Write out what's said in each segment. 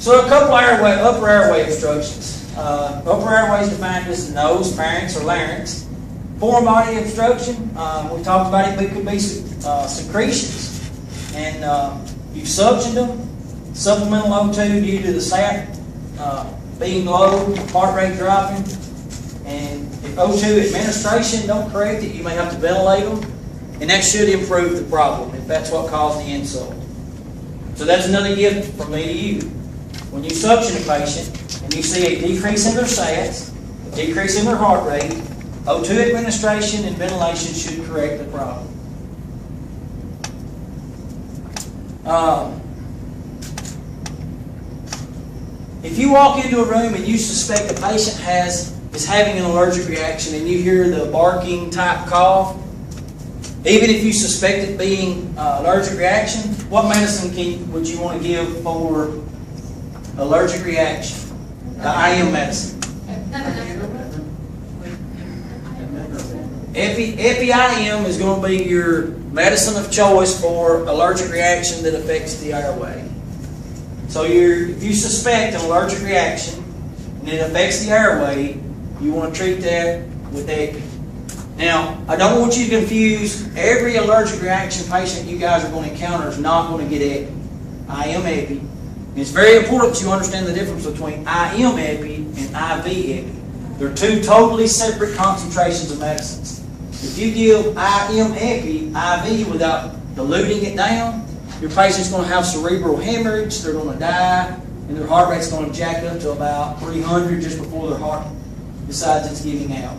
So a couple upper airway obstructions. Upper airway is defined as the nose, pharynx, or larynx. Foreign body obstruction, we talked about it, but it could be secretions. And you've suctioned them, supplemental O2 due to the sap being low, heart rate dropping. And if O2 administration don't correct it, you may have to ventilate them. And that should improve the problem if that's what caused the insult. So that's another gift from me to you. When you suction a patient and you see a decrease in their sats, a decrease in their heart rate, O2 administration and ventilation should correct the problem. If you walk into a room and you suspect the patient is having an allergic reaction and you hear the barking type cough, even if you suspect it being allergic reaction, what medicine would you want to give for allergic reaction? The IM medicine. Epi-IM is going to be your medicine of choice for allergic reaction that affects the airway. So if you suspect an allergic reaction and it affects the airway, you want to treat that with Epi. Now, I don't want you to confuse every allergic reaction patient you guys are going to encounter is not going to get Epi. IM Epi. And it's very important you understand the difference between IM Epi and IV Epi. They're two totally separate concentrations of medicines. If you give IM Epi, IV, without diluting it down, your patient's going to have cerebral hemorrhage, they're going to die, and their heart rate's going to jack up to about 300 just before their heart decides it's giving out.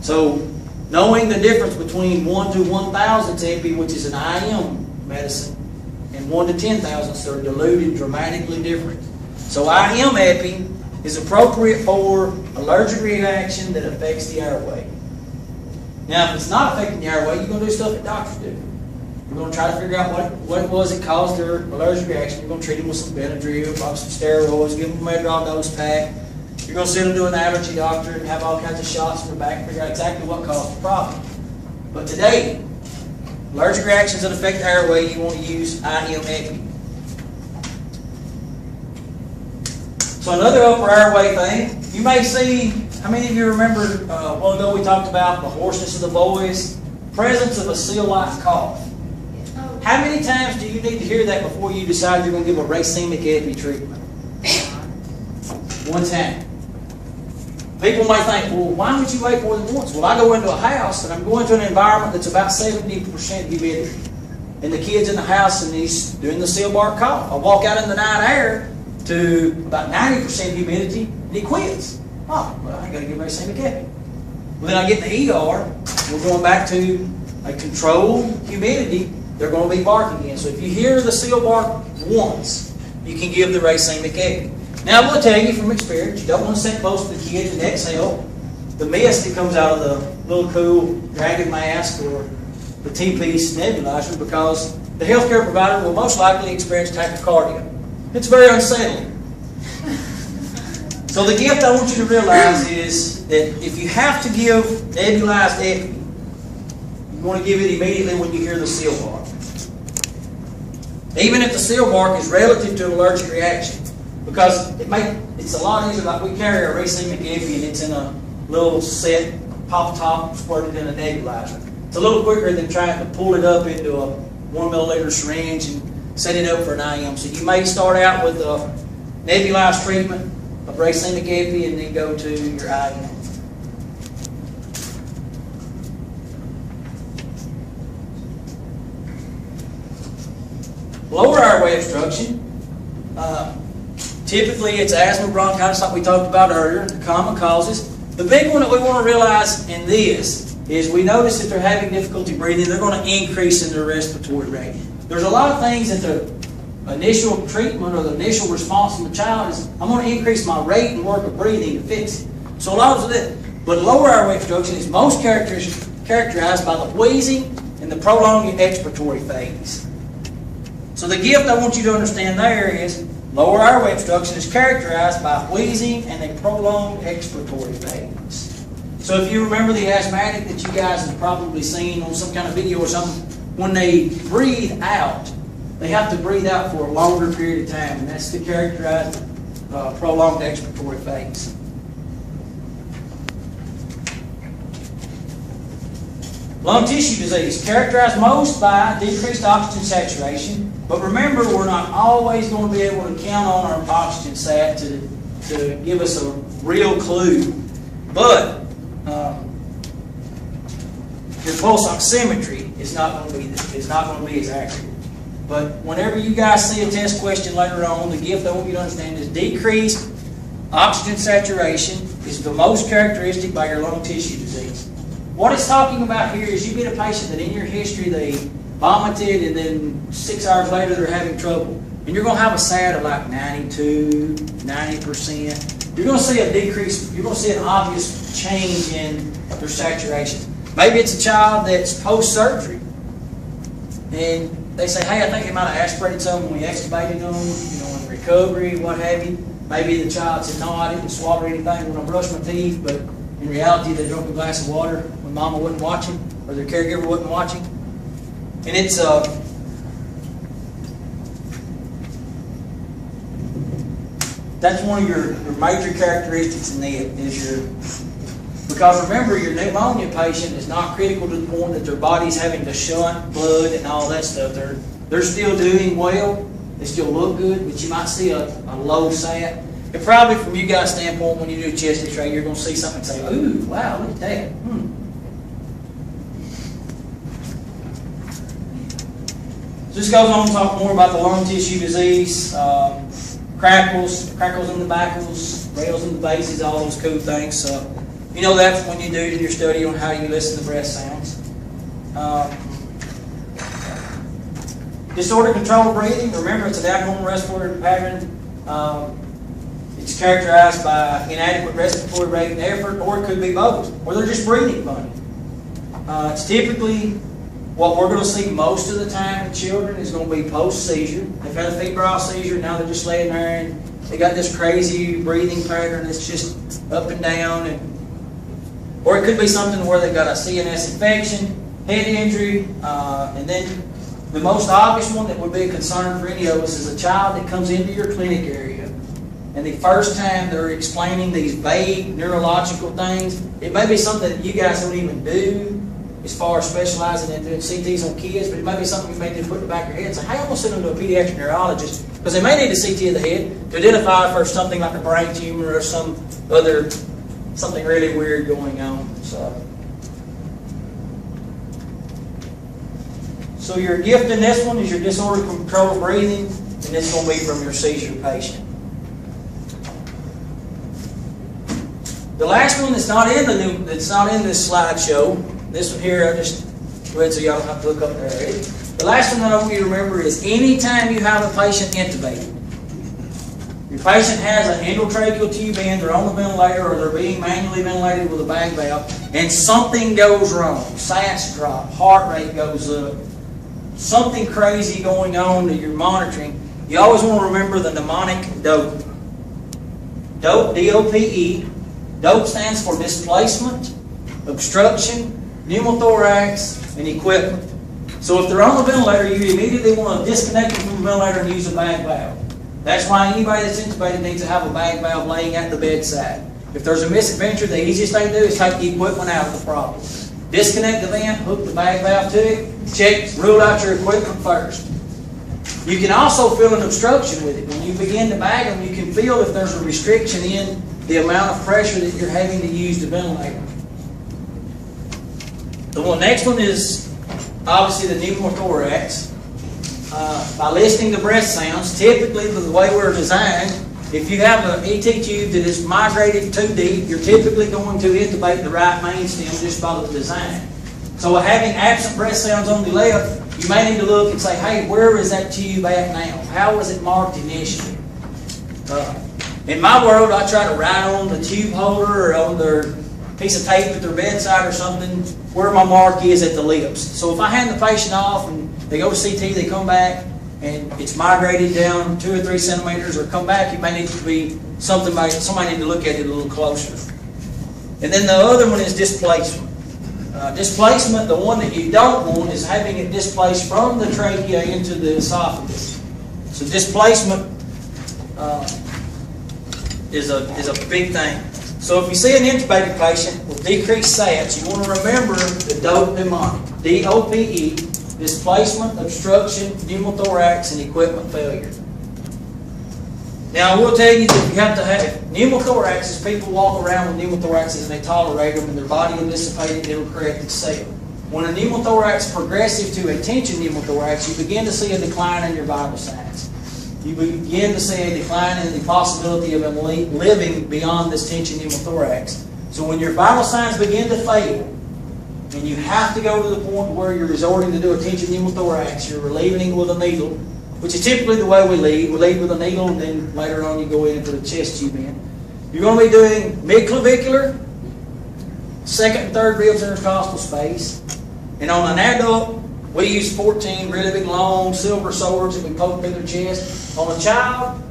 So, knowing the difference between 1 to 1,000 Epi, which is an IM medicine, and 1 to 10,000, they're diluted dramatically different. So IM Epi is appropriate for allergic reaction that affects the airway. Now, if it's not affecting the airway, you're going to do stuff that doctors do. You're going to try to figure out what it was that caused their allergic reaction. You're going to treat them with some Benadryl, probably some steroids, give them a Medrol dose pack. You're going to send them to an allergy doctor and have all kinds of shots in their back and figure out exactly what caused the problem. But today, allergic reactions that affect the airway, you want to use IM Epi. So another upper airway thing, you may see, how many of you remember a while ago we talked about the hoarseness of the voice, presence of a seal-like cough. How many times do you need to hear that before you decide you're going to give a racemic Epi treatment? One time. People may think, well, why would you wait more than once? Well, I go into a house and I'm going to an environment that's about 70% humidity. And the kid's in the house and he's doing the seal bark cough. I walk out in the night air to about 90% humidity and he quits. Oh, well, I got to give racemic Epi. Well, then I get in the ER, we're going back to a controlled humidity, they're going to be barking again. So if you hear the seal bark once, you can give the racemic Epi. Now, I will tell you from experience, you don't want to sit close to the kids and exhale the mist that comes out of the little cool dragon mask or the T-piece nebulizer because the healthcare provider will most likely experience tachycardia. It's very unsettling. So the gift I want you to realize is that if you have to give nebulized Epi, you want to give it immediately when you hear the seal bark. Even if the seal bark is relative to an allergic reaction. Because it's a lot easier, like we carry a racemic Epi and it's in a little set, pop top, squirted in a nebulizer. It's a little quicker than trying to pull it up into a 1 milliliter syringe and set it up for an IM. So you may start out with a nebulized treatment of racemic Epi and then go to your IM. Lower airway obstruction. Typically, it's asthma, bronchitis, like we talked about earlier, the common causes. The big one that we want to realize in this is we notice if they're having difficulty breathing, they're going to increase in their respiratory rate. There's a lot of things that the initial treatment or the initial response from the child is, I'm going to increase my rate and work of breathing to fix it. So a lot of it, but lower airway obstruction is most characterized by the wheezing and the prolonged expiratory phase. So the gift I want you to understand there is lower airway obstruction is characterized by wheezing and a prolonged expiratory phase. So if you remember the asthmatic that you guys have probably seen on some kind of video or something, when they breathe out, they have to breathe out for a longer period of time, and that's to characterize prolonged expiratory phase. Lung tissue disease, characterized most by decreased oxygen saturation, but remember, we're not always going to be able to count on our oxygen sat to give us a real clue. But your pulse oximetry is not going to be as accurate. But whenever you guys see a test question later on, the gift I want you to understand is decreased oxygen saturation is the most characteristic by your lung tissue disease. What it's talking about here is you get a patient that in your history they vomited and then 6 hours later they're having trouble. And you're going to have a SAT of like 92, 90%. You're going to see a decrease, you're going to see an obvious change in their saturation. Maybe it's a child that's post-surgery and they say, hey, I think they might have aspirated some when we extubated them, in recovery, what have you. Maybe the child said, no, I didn't swallow anything when I brushed my teeth, but in reality they drank a glass of water when mama wasn't watching or their caregiver wasn't watching. And it's that's one of your major characteristics in it is because remember, your pneumonia patient is not critical to the point that their body's having to shunt blood and all that stuff. They're still doing well. They still look good, but you might see a low SAT. And probably from you guys' standpoint, when you do a chest X-ray, you're going to see something and say, ooh, wow, look at that. So this goes on to talk more about the lung tissue disease, crackles in the backles, rails in the bases, all those cool things. So you know that's when you do your study on how you listen to breath sounds. Disorder controlled breathing. Remember, it's an abnormal respiratory pattern. It's characterized by inadequate respiratory rate and effort, or it could be both, or they're just breathing funny. It's typically what we're going to see most of the time in children is going to be post-seizure. They've had a febrile seizure, now they're just laying there and they got this crazy breathing pattern that's just up and down. Or it could be something where they've got a CNS infection, head injury, and then the most obvious one that would be a concern for any of us is a child that comes into your clinic area and the first time they're explaining these vague neurological things. It may be something that you guys don't even do as far as specializing in doing CTs on kids, but it may be something you may need to put in the back of your head and say, hey, I'm going to send them to a pediatric neurologist because they may need a CT of the head to identify for something like a brain tumor or some other something really weird going on. So your gift in this one is your disorder controlled breathing, and it's going to be from your seizure patient. The last one that's not in this slideshow, this one here, I just go ahead so y'all don't have to look up there already. The last one that I want you to remember is anytime you have a patient intubated, your patient has an endotracheal tube in, they're on the ventilator, or they're being manually ventilated with a bag valve, and something goes wrong. SATs drop, heart rate goes up, something crazy going on that you're monitoring. You always want to remember the mnemonic DOPE. DOPE, D-O-P-E. DOPE stands for displacement, obstruction, pneumothorax, and equipment. So if they're on the ventilator, you immediately want to disconnect them from the ventilator and use a bag valve. That's why anybody that's intubated needs to have a bag valve laying at the bedside. If there's a misadventure, the easiest thing to do is take the equipment out of the problem. Disconnect the vent, hook the bag valve to it, check, rule out your equipment first. You can also feel an obstruction with it. When you begin to bag them, you can feel if there's a restriction in the amount of pressure that you're having to use to ventilate. The next one is obviously the pneumothorax. By listening to breath sounds, typically the way we're designed, if you have an ET tube that is migrated too deep, you're typically going to intubate the right main stem just by the design. So having absent breath sounds on the left, you may need to look and say, hey, where is that tube at now? How was it marked initially? In my world, I try to write on the tube holder or on their piece of tape at their bedside or something where my mark is at the lips. So if I hand the patient off and they go to CT, they come back, and it's migrated down 2 or 3 centimeters, or come back, it may need to be somebody need to look at it a little closer. And then the other one is displacement. Displacement, the one that you don't want is having it displaced from the trachea into the esophagus. So displacement, is a big thing. So if you see an intubated patient with decreased SATs, you want to remember the DOPE mnemonic. D-O-P-E, displacement, obstruction, pneumothorax, and equipment failure. Now I will tell you that you have to have pneumothorax is people walk around with pneumothoraxes and they tolerate them and their body will dissipate it and it will correct itself. When a pneumothorax is progressive to a tension pneumothorax, you begin to see a decline in your vital signs. You begin to see a decline in the possibility of them living beyond this tension pneumothorax. So when your vital signs begin to fail, and you have to go to the point where you're resorting to do a tension pneumothorax, you're relieving with a needle, which is typically the way we lead. We lead with a needle, and then later on you go in and put a chest tube in. You're going to be doing mid-clavicular, second and third ribs intercostal space. And on an adult, we use 14 really big, long silver swords that we poke through their chest. On a child,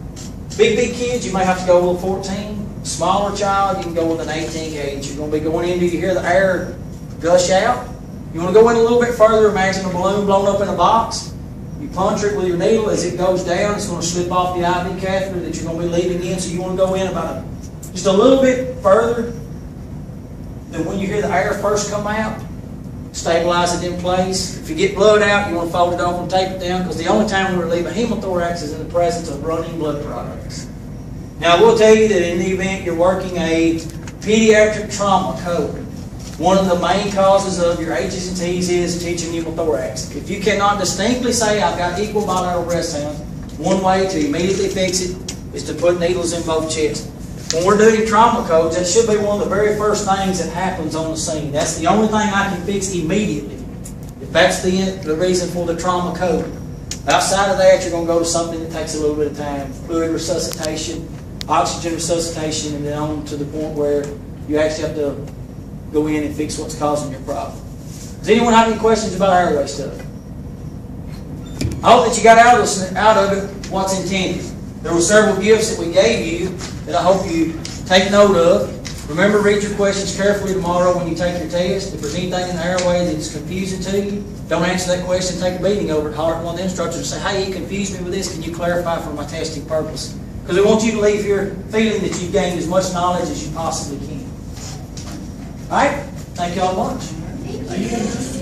big kids, you may have to go with a 14. Smaller child, you can go with an 18 gauge. You're going to be going in, do you hear the air gush out? You want to go in a little bit further, imagine a balloon blown up in a box. You puncture it with your needle. As it goes down, it's going to slip off the IV catheter that you're going to be leaving in. So you want to go in about just a little bit further than when you hear the air first come out. Stabilize it in place. If you get blood out, you want to fold it off and tape it down, because the only time we relieve a hemothorax is in the presence of running blood products. Now I will tell you that in the event you're working a pediatric trauma code, one of the main causes of your H's and T's is tension pneumothorax. If you cannot distinctly say, I've got equal bilateral breath sounds, one way to immediately fix it is to put needles in both chests. When we're doing trauma codes, that should be one of the very first things that happens on the scene. That's the only thing I can fix immediately, if that's the reason for the trauma code. Outside of that, you're going to go to something that takes a little bit of time. Fluid resuscitation, oxygen resuscitation, and then on to the point where you actually have to go in and fix what's causing your problem. Does anyone have any questions about airway stuff? I hope that you got out of it what's intended. There were several gifts that we gave you that I hope you take note of. Remember, read your questions carefully tomorrow when you take your test. If there's anything in the airway that's confusing to you, don't answer that question, take a beating over it. Holler at one of the instructors and say, hey, you confused me with this, can you clarify for my testing purpose? Because we want you to leave here feeling that you've gained as much knowledge as you possibly can. All right? Thank you all much. Thank you.